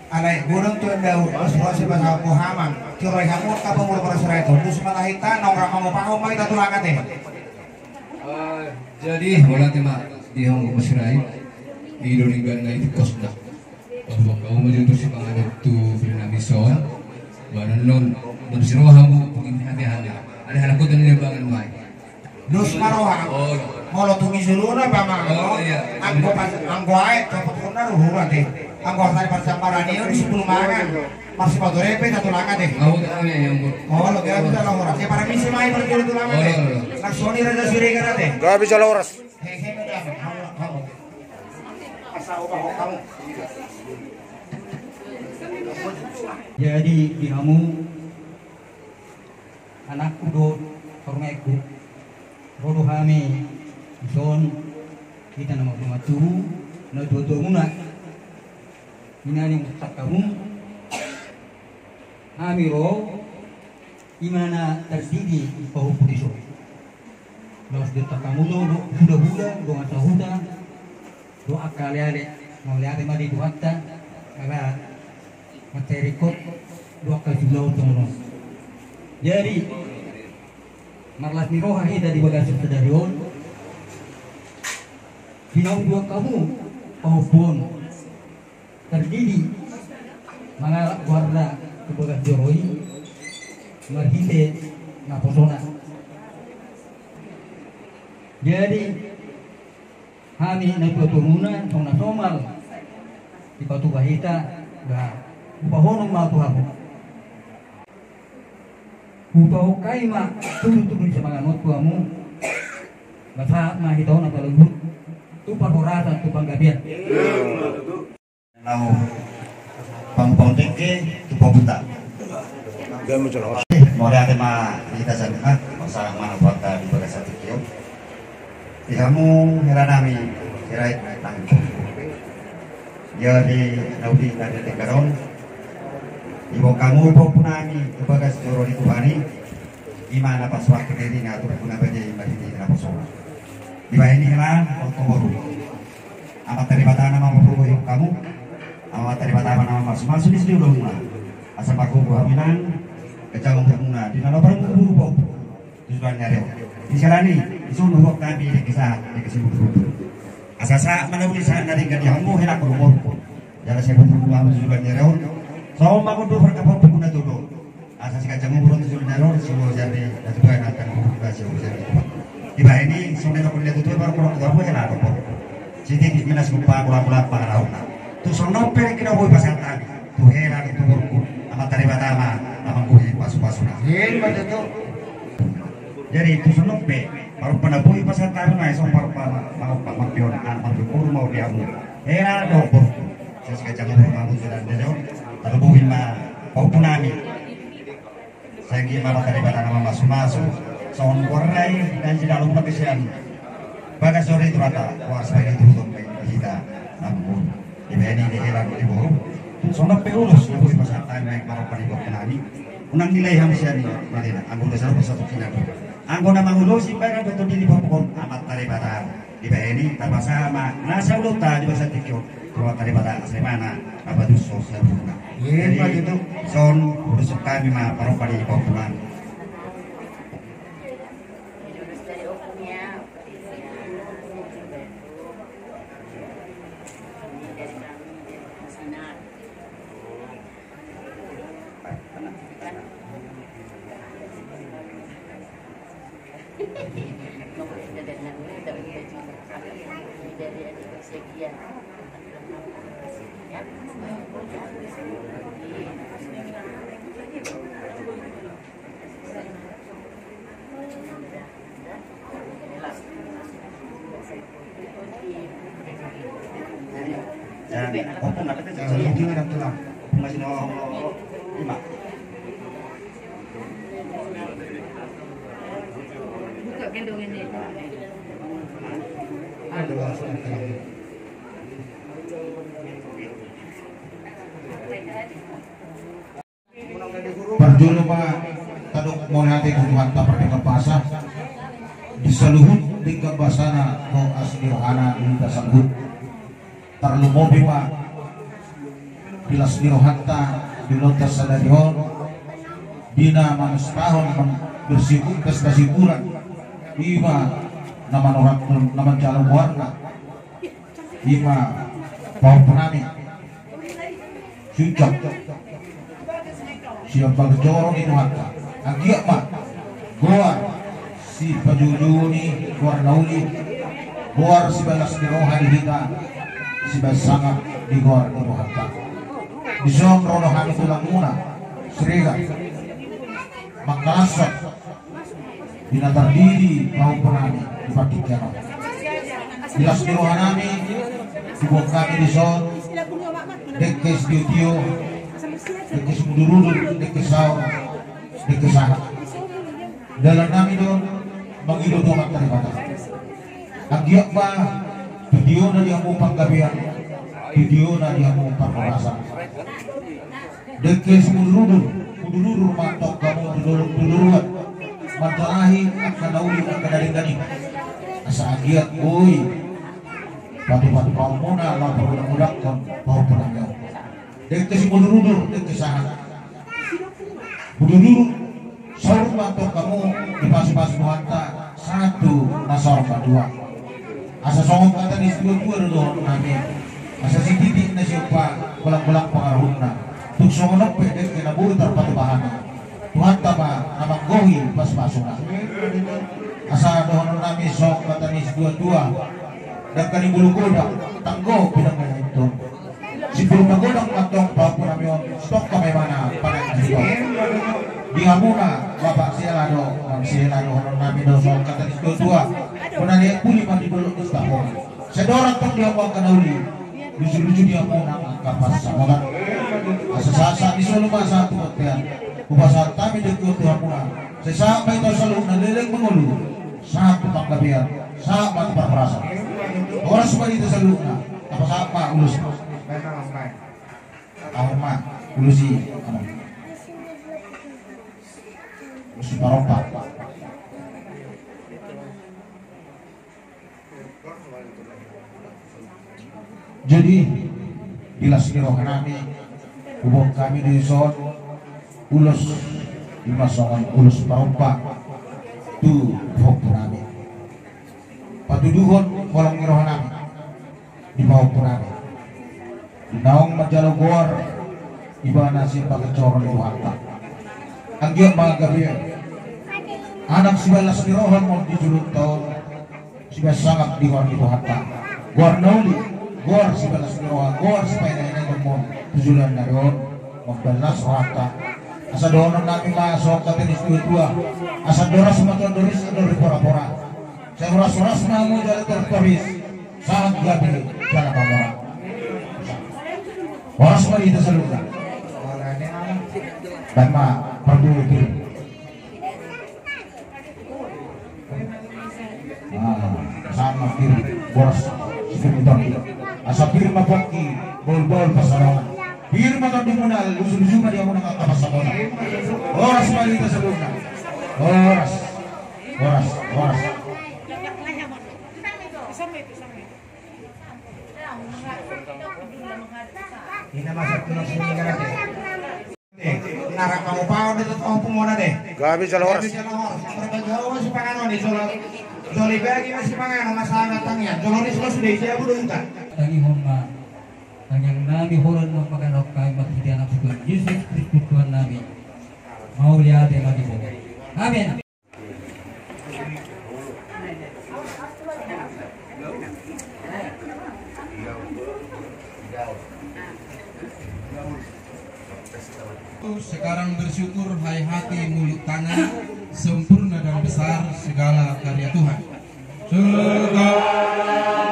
Alay burung tuh daur masih bahasa Muhammad. Curai kamu apa mulu para surai itu? Terus malahita nongkrong kamu paham kita tulangan deh. Jadi wala tema di hong masrai di dolingan na itu kos dah. Bahwa kau menjadi si pangadat tu binamison, banan non dan sirohamu pengin hati-hati. Ada halakut dan bangan mai. Dus maroha. Molo tungi suluna ba mang. Anggo pas anggo ae cepet kuna ruhuran deh. Anggo tadi pas samparani di 10 mangan. Masih pada repe satu langan deh. Aku tak ame yang Molo kaya bisa loras. Ya para misi mai pergi itu langan deh. Nak soni raja siregar deh. Gak bisa loras. Hehe udah kamu. Asal kamu. Jadi kamu anakku do hormeku rodo hame son kita nama matu na do muna minani mutakamu hamiro imana terjadi pahu pudiso los de takamu do buda do mata do akale mau lihat madi do hatta kala materi kot do akal julau tono. Jadi marlas miroha ida di bagasi sedarion pinau dua kamu maupun terjadi mangalak warna ke bagas joroi marhite naposona. Jadi kami naik turuna sona somal di batu bahita bah upahonong matuhamu upah kaima turun sa mga not kamu basa mahitaw na palubot tu pagorasa tu panggabian Lau pang teke tu pabuta. Mau lihat tema kita sana masalah mana fakta di bagas satu kio. Di kamu heranami herai tanggung. Jadi naudi dari Tenggaron. Ibu kamu punami kebagas joro di kubani. Gimana pas waktu ini ngatur guna bajai bajai kenapa soal. Di bawah ini lah baru. Amat terlibat nama memperluas kamu. Amat terlibat nama masuk di sini udah mulai. Asal paku hamilan kecang bermuna di dalam barang keburu bau. Tujuan nyari. Di sana nih isu nurut kami di kisah di kesibuk. Asasa mana boleh sana dari gadi hambu hendak berumur. Jangan saya butuh kamu tujuan nyari. Sama bangun dulu berkapal pengguna dulu. Asas kacang burung tujuan nyari semua jadi satu bulan akan berubah jauh jadi. Di bawah ini sudah nak kuliah tujuan baru kurang kamu hendak apa. Jadi di minas lupa kurang pengarau. Tu sono per kena boy pasatan. Tu heran itu buruk. Amat terlibat ama ama kuih pasu-pasu. Jadi itu sono pe baru pernah boy pasatan naik sompar mau pak makion anak berkur mau diamu. Heran dong buruk. Saya sekejap buruk kamu sudah jauh. Terbuhin mah kau punami. Saya gimana terlibat nama masuk-masuk. Soal warnai dan tidak lupa kesian. Bagas sore itu rata. Wah saya itu untuk kita nampun. Di bawah ini heran di bawah. Soalnya peulus lebih pasatan naik para penibok penani. Unang nilai hamsian ini. Madina. Anggota selalu satu kinar. Anggota mangulus simpan betul di bawah amat terlibatan. Di bawah ini tanpa sama. Nasa ulutta di bahasa tikyo. Kalau terlibatan asli mana? Apa itu sosial bunga. Jadi itu son besok kami mah para penibok penani. Opung nggak kita jadi gimana tuh lah? Masih nol lima. Buka gendong ini. Ada langsung terang. Perjulu pak taduk mau nanti kutuhan tak pergi ke pasar. Diseluhut di kebasana ko asli anak minta sambut. Terlalu mobil pak bilas dirohanta di lotas sadarion bina manus tahun bersibuk prestasi bulan ima nama orang nama calon warga ima bau penami sucap siapa kejorong itu hata agiak mah goar si pajujuni goar nauli goar si balas di rohani kita si balas sangat di goar itu hata di zon rohani tulang muna seriga makalasot bina terdiri bau penami di Patikano bilas di rohanami sebuah kami di zon dekes diutio dekes mudurudul dekes saur dekes sahat dalam nami don mengido domat daripada agiak ba video na dia mau panggabian video na dia mau pangkerasan dekes mudurudul matok kamu duluruan matalahi akan nauli akan dari asa agiak oi patu-patu paumuna lah berudak-udakkan bau penangga dekes mudurudul dekes sahat mudurudul saur matok kamu di pas-pas muanta satu nasor kedua asa songong kata di dua dulu nami asa si titik na siapa pulang-pulang pengaruhna tuk songonok pedek kena buru terpatu bahana Tuhan tama namang gohi pas masukna asa dohon nami song kata di dua dan kani bulu godak tanggo pinang itu si bulu godang matong bapu nami on stok kami mana pada jiwa di Hamuna bapak sielado honon nami dosong kata di dua pernah lihat puli mandi dulu Mustafa sedorang tok dia mau kanauli lucu-lucu dia mau nang kapas sama asa-asa di Solo masa tu hotel ubasa kami dekat di Hamuna sesama itu selalu naleleng mengulu satu panggabian sama perperasa orang semua itu selalu apa sama ulus Ahma ulusi ulusi parompa jadi bila rohanami hubung kami di zon ulus di masongan ulus parompa tu punami patuduhon kolong rohanami di bawah punami naong majalo gor iba nasi pakai corong itu harta anggiak mga gabi anak si balas di rohan mau dijuluk tahun si balas sangat di gor itu harta gor nauli gor si balas di rohan gor supaya ini ngomong tujuan dari on mau balas harta asa dohonon namin masok kata di dua asa doras semacam doris ador pora-pora saya ras-ras namu jalan tertulis sangat gabi jalan pamora orang semua itu selalu dan ma perlu itu sama kiri boros sekitar itu asa kiri mapaki bol-bol pasaran kiri makan dimunal lusu-lusu dia mau nak apa sabona orang semua itu selalu boros ini masuk ke sini kan deh. Nara kamu pau deh tuh kamu pemona deh. Gabi jalur. Berjauh masih panganon di Solo. Joli bagi masih panganon masalah datangnya. Jolo ini sudah dia belum tak. Tangi homa, tangi nami horan mapakan okai makiti anak suku Yesus Kristus Tuhan nami. Mau lihat yang lagi boleh. Amin. Sekarang bersyukur hai hati mulut tangan sempurna dan besar segala karya Tuhan. Segala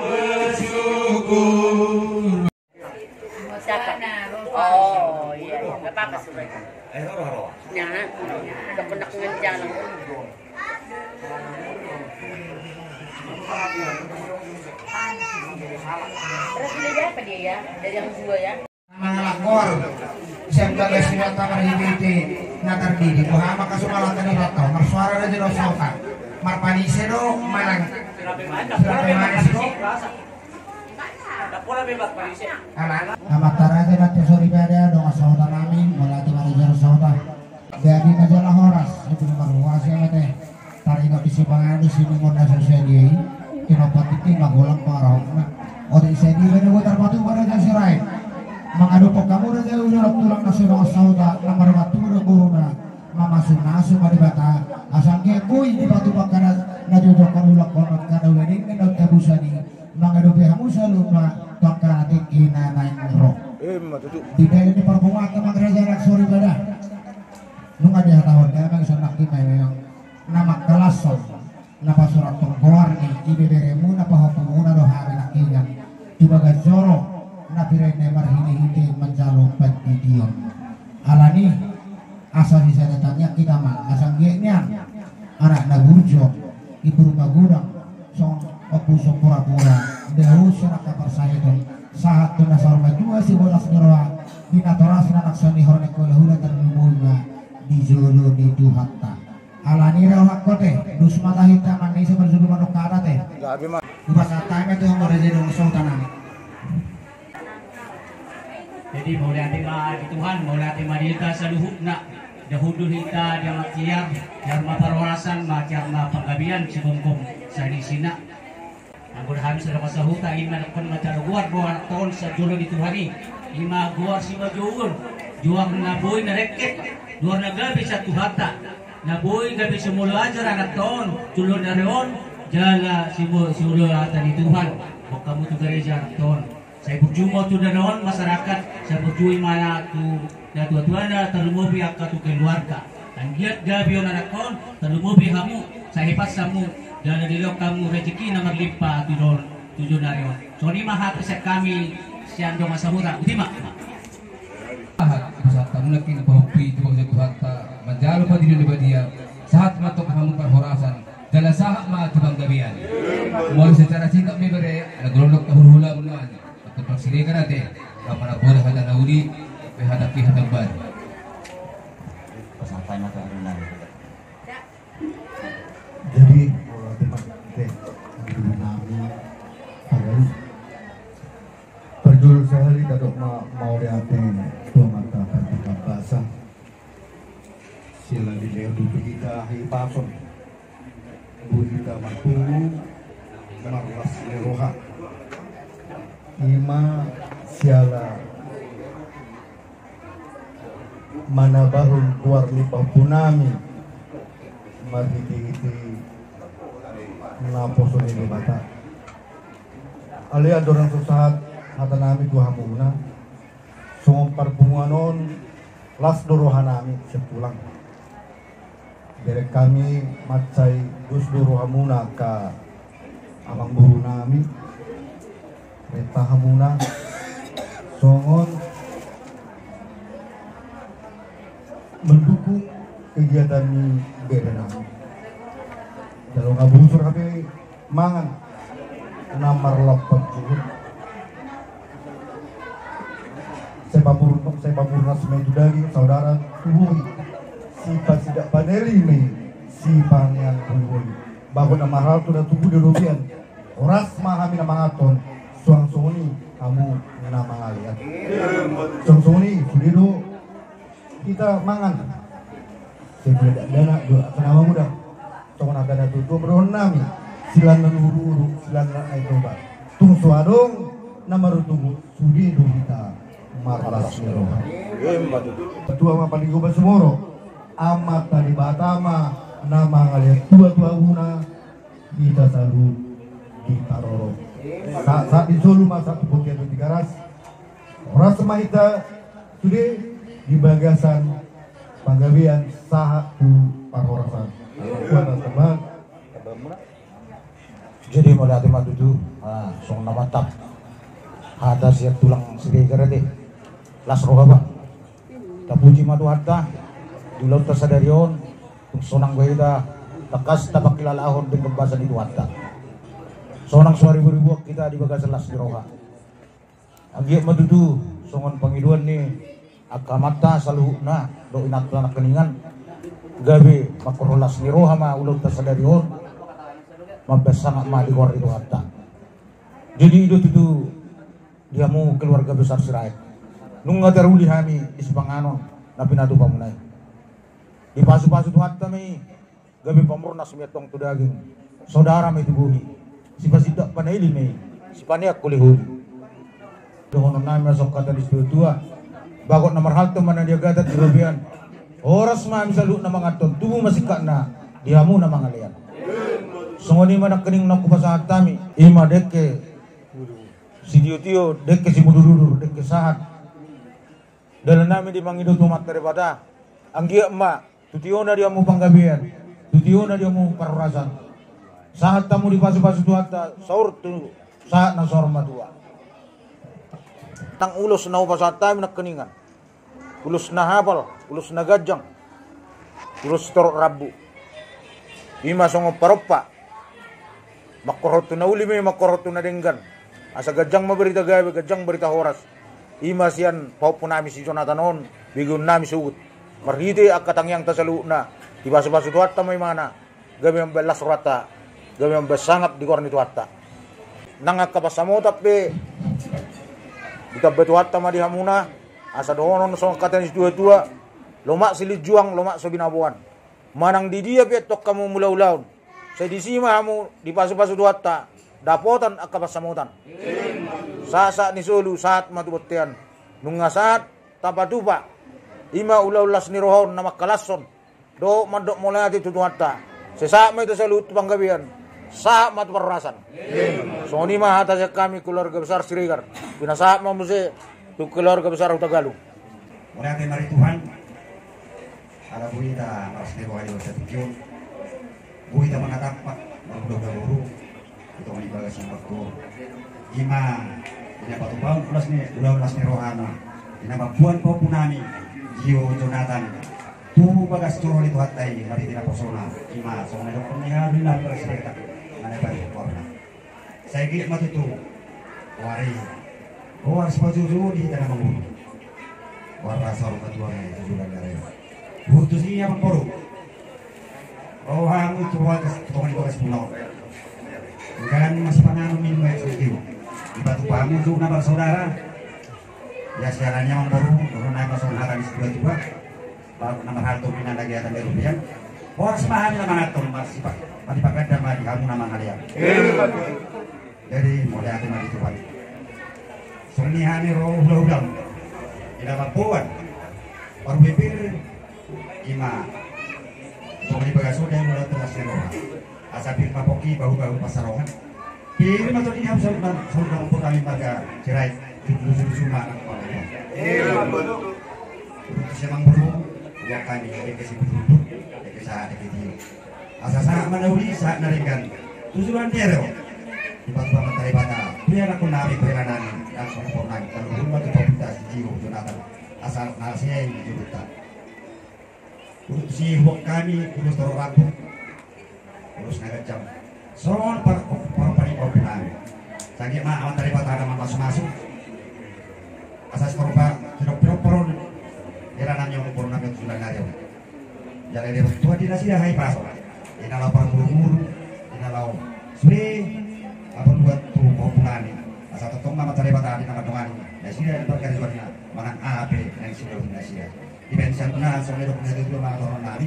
bersyukur. Oh iya, nggak apa-apa sudah. Ya, kepenak ngejar. Terus beli apa dia ya? Dari yang dua ya? Malakor, siapa guys di mata marhibiti natar didi, Muhammad kasumalatan di mata, marsuara na dino soka, marpanise do malang, sirabe manis do, amatara de mati sorry bade pangani sinungon na sa sedi kinapatiting magulang paraw na o di sedi ba na tarpatu pada dyan si Rai mangado po kamu na dyan usulap tulang na sinong sauda na maramatura guru na mamasun-nasun maribata asang kuy di patubak ka na jujok kanulak konot ka na wedding na nagtabusani mangado pihamu sa luma bangka natin kinanain roh di dahil ni parbunga ka magraja nagsuri pada nung ada tahun dia memang sonak kita yang nama kelason napa surat pengkuar ni ide beremu napa hopumuna dohari nakinya di bagai joro napi rene marhini menjalo petidion alani asal bisa datangnya kita mah asal genya anak nagurjo ibu rumah gudang song opuso pura-pura dehu syaraka persahidon saat tuna sarma dua si bolas nyeroa binatoras anak sani horne kolehula terlumulna di Zulu di Duhatta alani rawak kote dus mata hitam manis berzulu manuk kara teh ubah katanya tuh mau rezeki dong sultanan jadi mau lihat di Tuhan mau lihat di saluhukna dahulu hita dia makiar jarma parwarasan makiar panggabian si bongkong sani sina anggur habis ada masa huta ima nakon macara guar buah tahun sajulu di Tuhani ima guar si majuun juang naboy na reket luar gabi sa Tuhata naboy gabi simula ajar anak tahun tulun na reon jala simula ata di Tuhan kok kamu tu gereja anak tahun saya berjumpa tu naon masyarakat saya berjui mana tu na tua-tuana terlumubi akka tu keluarga angiat gabi on anak tahun terlumubi kamu saya hebat samu dan dilok kamu rezeki na maglipa tudon tujuh na reon so ni mahat sa kami siando masahura ultima saat kamu lagi nabahupi itu bangsa Tuhata menjalo pa din ba dia saat matok kamu perhorasan dalam saat ma tubang gabian mau secara sikap me bere nagrolok kahurhula munan atau pagsilikan natin para bola hada naudi hadapi hadapan Sampai mata renang. jadi kalau tempat kita nami hari perjul sehari kadok mau diaten dua mata pertikan basah sila di ledu kita hipason budita matunggu marlas leroha ima siala mana barun keluar lipah punami marhiti-hiti naposon ini bata alia dorang susahat hata nami dua hamuna song parpunganon las dorohanami sepulang dari kami macai dus dorohamuna ka amang buru nami reta hamuna songon mendukung kegiatan ini berenang kalau ngabusur kami mangan namar lapan juhud saya pamurnas itu daging saudara tubuh si tidak paneli me si pangyang bui bago na mahal tu na tubuh di rupian oras mahami na mga ton suang soni kamu na mga liat suang soni sulido kita mangan saya tidak dana dua kenapa mudah tong ada dana tutup beron nami silan nuru silan ay toba tung suadong namaru tubuh sudi do kita marlas nero tua ma paling goba semoro amat tadi batama nama ngaliat tua una kita selalu ditaroro saat di Solo masa kebukian di Garas orang semahita sudah di bagasan panggabian sahatu parhorasan kuatan teman jadi mulai hati matutu song nama tap ada siap tulang segera deh las roga ba tapuji matu hatta di laut tersadarion sonang beda lekas tapak kilalahon dengan kebasan itu hatta sonang suari beribu kita di bagasan las di roga agiat matutu songon pangiduan nih akamata saluhna do inat anak keningan gabe makorolas ni roha ma ulau tersadarion mabesang ma di luar itu hatta jadi itu dia mau keluarga besar Sirait nung ngadaruli kami ispanganon na pinado pamunay di pasu-pasu tuhat kami gabi pamurnas miatong tu daging saudara may tubuhi si pasidak panaili may si paniak kulihuli doon na namin masok kata di tua bagot na marhalto man dia gadat di babian oras ma misalu na mga ton tubuh masika na dihamu na mga lian sungoni man kening na kupasahat tami ima deke si diotio deke si mududur deke sahat dalam namin di mangido tumat daripada anggia emak tutiona dia mu panggabian tutiona dia mu parurasan saat tamu di pasu-pasu tuata saur tu saat na sorma tua tang ulos na upasat tayo na keningan ulos na hapal ulos na gajang ulos torok rabu ima songo paropa makorotu na uli may makorotu na denggan asa gajang maberita gawe gajang berita horas ima sian paupo nami si Jonathan on bigun nami sugut marhide akatang yang tasalu na di basu-basu tuata may mana gabi ang belas rata gabi ang besangap di korni tuata nangak kapasamo tapi di tabe tuata madi hamuna asa dohonon song katanis dua-dua lomak silid juang lomak so binabuan manang di dia betok kamu mulaulaun saya di sima kamu di basu-basu tuata dapotan akapasamutan saat ni solu saat matubutian nunga saat tapadupa ima ulas ni rohon nama kalason do mandok mulai ati tutuata sesaat itu selalu panggabian saat matu perrasan so ni mah atas kami keluarga besar Sirigar pina saat mamuse tu keluarga besar Utagalu mulai ati mari Tuhan ada buita mas ni rohani bersetukion buita mengatapak berburu itu mani bagas yang waktu ima ini batu bang ulas ni rohana ini babuan kau punani Gio Jonathan tu bagas turun itu hatai mari tidak persona ima soalnya dokter niha bilang berserita mana baik warna saya gigit mati tu wari war sepatu di tanah manguru warna sorong ketuanya itu juga dari butuh sih yang baru oh hangu tu bagas tukang itu bagas pulau kan masih panah minum air sedikit di batu pamu tu nama saudara ya siarannya membaru turun naik masuk hatan di sebelah juga baru nomor harto pindah lagi atas dari rupiah orang semahami nama ngatur masih pak mati pakai dan mati kamu nama kalian jadi mulai hati mati tuan sunihani roh udang tidak papuan baru bibir ima soalnya bagasu dia mulai terasa roh asapir papoki bahu-bahu pasarongan pilih masuk ini harus saudara untuk kami pada cerai di Suma Semang buru, ya kami dikasih buru, dikasih saat dikasih. Asal saat menauri saat naringkan tujuan dia di batu batu dari bata. Dia nak nabi perjalanan dan sempurna. Kalau rumah tu populas jiwa Jonathan asal nasinya ini juta. Urut si buat kami urus torok rabu, urus naga jam. Soal para paling popular. Sangat amat dari bata ada masuk. Asas korban tidak proper era namanya umur nabi sudah ngajar jadi dia tua di nasi dah hai pas ini kalau perguru ini kalau suri apa buat tuh hubungan ini asal tetong nama cari bata di nama dongan nasi dah berkali suaranya mangan A B nasi dah nasi dah di pensiun pernah soalnya dokter itu mana orang nabi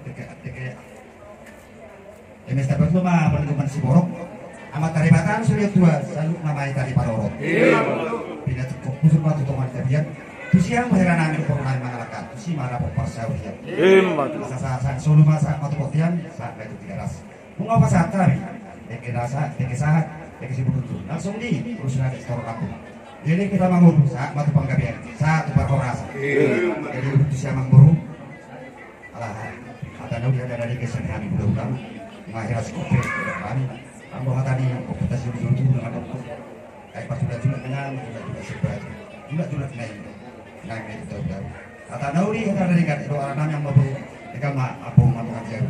dekat ini setiap itu mah perlindungan si borok amat taribatan sudah tua selalu namai tadi parorot bila cukup kusur batu toman kabian tu siang meheranan itu perumahan masyarakat tu si mana persawian saat solo masa matu kotian saat itu tidak ras mengapa saat kami deke rasa deke saat deke si butuh langsung di urusan ada store kampung jadi kita manguru saat matu panggabian saat berhoras jadi tu siang manguru alah ada nabi ada dari kesehatan bulan mengakhiri skope kami ambo tadi komputasi dulu dengan dokter kayak pas sudah kenal juga seberat juga naik itu baru kata nauri kata dari kan itu orang yang mau dekat apa mau ngajar